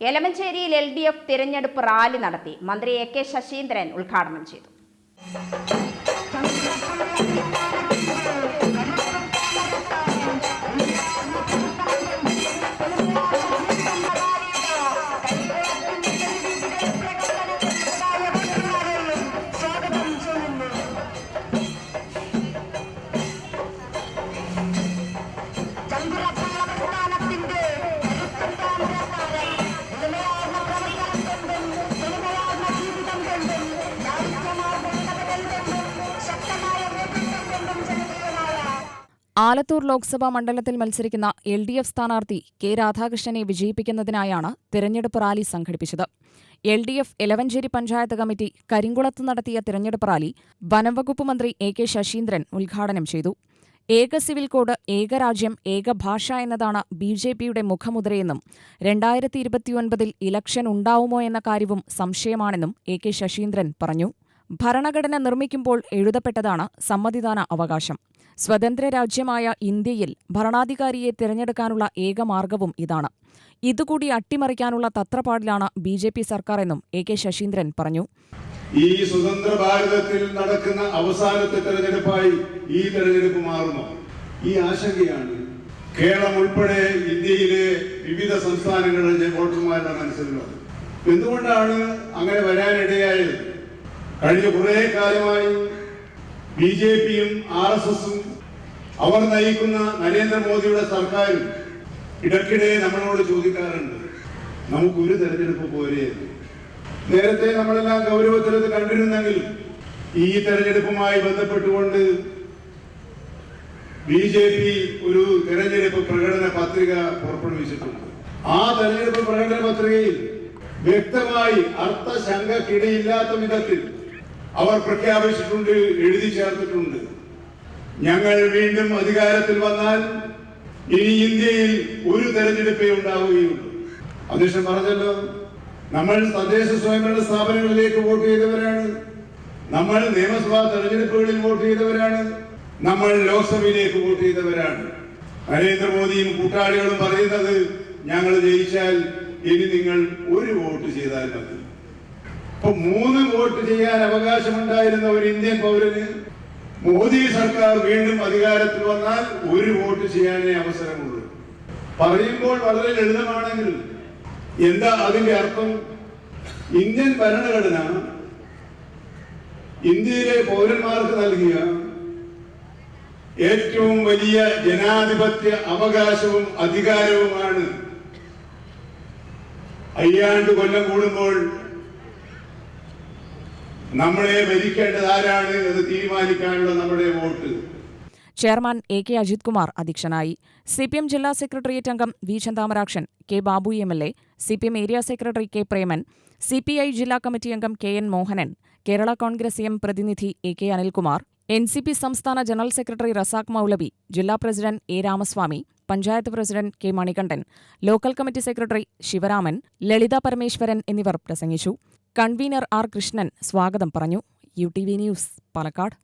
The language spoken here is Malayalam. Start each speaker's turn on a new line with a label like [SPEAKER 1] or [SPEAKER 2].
[SPEAKER 1] എലമഞ്ചേരിയിൽ LDF തിരഞ്ഞെടുപ്പ് റാലി നടത്തി. മന്ത്രി AK ശശീന്ദ്രൻ ഉദ്ഘാടനം ചെയ്തു.
[SPEAKER 2] ആലത്തൂർ ലോക്സഭാ മണ്ഡലത്തിൽ മത്സരിക്കുന്ന LDF സ്ഥാനാർത്ഥി K രാധാകൃഷ്ണനെ വിജയിപ്പിക്കുന്നതിനായാണ് തിരഞ്ഞെടുപ്പ് റാലി സംഘടിപ്പിച്ചത്. LDF എലവഞ്ചേരി പഞ്ചായത്ത് കമ്മിറ്റി കരിങ്കുളത്ത് നടത്തിയ തിരഞ്ഞെടുപ്പ് റാലി വനംവകുപ്പ് മന്ത്രി AK ശശീന്ദ്രൻ ഉദ്ഘാടനം ചെയ്തു. ഏക സിവിൽ കോഡ്, ഏകരാജ്യം, ഏകഭാഷ എന്നതാണ് BJPയുടെ മുഖമുദ്രയെന്നും 2029 ഇലക്ഷൻ ഉണ്ടാവുമോ എന്ന കാര്യവും സംശയമാണെന്നും AK ശശീന്ദ്രൻ പറഞ്ഞു. ഭരണഘടന നിർമ്മിക്കുമ്പോൾ എഴുതപ്പെട്ടതാണ് സമ്മതിദാന അവകാശം. സ്വതന്ത്ര രാജ്യമായ ഇന്ത്യയിൽ ഭരണാധികാരിയെ തിരഞ്ഞെടുക്കാനുള്ള ഏക മാർഗവും ഇതാണ്. ഇതുകൂടി അട്ടിമറിക്കാനുള്ള തത്രപ്പാടിലാണ് BJP സർക്കാർ എന്നും AK ശശീന്ദ്രൻ പറഞ്ഞു.
[SPEAKER 3] ഈ സ്വതന്ത്ര ഭാരതത്തിൽ നടക്കുന്ന അവസാനത്തെ തെരഞ്ഞെടുപ്പായി ഈ തെരഞ്ഞെടുപ്പ് മാറുമോ? ഈ ആശങ്കയാണ് കേരളം ഉൾപ്പെടെ ഇന്ത്യയിലെ വിവിധ സംസ്ഥാനങ്ങളിലെ വോട്ടർമാരുടെ മനസ്സിലുള്ളത്. എന്തുകൊണ്ടാണ് അങ്ങനെ വരാനിടയായത്? കഴിഞ്ഞ കുറേ കാലമായി BJPയും RSSും അവർ നയിക്കുന്ന നരേന്ദ്രമോദിയുടെ സർക്കാരും ഇടയ്ക്കിടെ നമ്മളോട് ചോദിക്കാറുണ്ട്, നമുക്കൊരു തെരഞ്ഞെടുപ്പ് പോരെ. നേരത്തെ നമ്മളെല്ലാം ഗൗരവത്തിൽ കണ്ടിരുന്നെങ്കിൽ ഈ തെരഞ്ഞെടുപ്പുമായി ബന്ധപ്പെട്ടുകൊണ്ട് BJP ഒരു തെരഞ്ഞെടുപ്പ് പ്രകടന പത്രിക പുറപ്പെടുവിച്ചിട്ടുണ്ട്. ആ തെരഞ്ഞെടുപ്പ് പ്രകടന പത്രികയിൽ വ്യക്തമായി അർത്ഥശങ്കക്കിടയില്ലാത്ത വിധത്തിൽ അവർ പ്രഖ്യാപിച്ചിട്ടുണ്ട്, എഴുതി ചേർത്തിട്ടുണ്ട്, ഞങ്ങൾ വീണ്ടും അധികാരത്തിൽ വന്നാൽ ഇനി ഇന്ത്യയിൽ ഒരു തെരഞ്ഞെടുപ്പേ ഉണ്ടാവുകയുള്ളൂ. അധ്യക്ഷൻ പറഞ്ഞല്ലോ, നമ്മൾ തദ്ദേശ സ്വയംഭരണ സ്ഥാപനങ്ങളിലേക്ക് വോട്ട് ചെയ്തവരാണ്, നമ്മൾ നിയമസഭാ തെരഞ്ഞെടുപ്പുകളിൽ വോട്ട് ചെയ്തവരാണ്, നമ്മൾ ലോക്സഭയിലേക്ക് വോട്ട് ചെയ്തവരാണ്. നരേന്ദ്രമോദിയും കൂട്ടാളികളും പറയുന്നത്, ഞങ്ങൾ ജയിച്ചാൽ ഇനി നിങ്ങൾ ഒരു വോട്ട് ചെയ്താൽ മതി. അപ്പൊ 3 വോട്ട് ചെയ്യാൻ അവകാശമുണ്ടായിരുന്ന ഒരു ഇന്ത്യൻ പൗരന് മോദി സർക്കാർ വീണ്ടും അധികാരത്തിൽ വന്നാൽ ഒരു വോട്ട് ചെയ്യാനേ അവസരമുള്ളൂ. പറയുമ്പോൾ വളരെ ലളിതമാണെങ്കിൽ എന്താ അതിന്റെ അർത്ഥം? ഇന്ത്യൻ ഭരണഘടന ഇന്ത്യയിലെ പൗരന്മാർക്ക് നൽകിയ ഏറ്റവും വലിയ ജനാധിപത്യ അവകാശവും അധികാരവുമാണ് 50 കൊല്ലം കൂടുമ്പോൾ നമ്മളെ ഭരിക്കേണ്ടത് ആരാണ് എന്ന് തീരുമാനിക്കാനുള്ള നമ്മുടെ vote.
[SPEAKER 2] Chairman AK Ajith Kumar അധ്യക്ഷനായി. CPM ജില്ലാ സെക്രട്ടേറിയറ്റ് അംഗം V Chenthamarakshan, K Babu MLA, CPM area secretary K Preman, CPI ജില്ലാ കമ്മിറ്റി അംഗം KN മോഹനൻ, കേരള കോൺഗ്രസ് M പ്രതിനിധി AK അനിൽകുമാർ, NCP സംസ്ഥാന ജനറൽ സെക്രട്ടറി റസാഖ് മൗലവി, ജില്ലാ president A Ramaswamy, panchayat president K Manikandan, local committee secretary Sivaraman, Lalitha Parameswaran എന്നിവർ പ്രസംഗിച്ചു. കൺവീനർ R കൃഷ്ണൻ സ്വാഗതം പറഞ്ഞു. UTV news, Palakkad.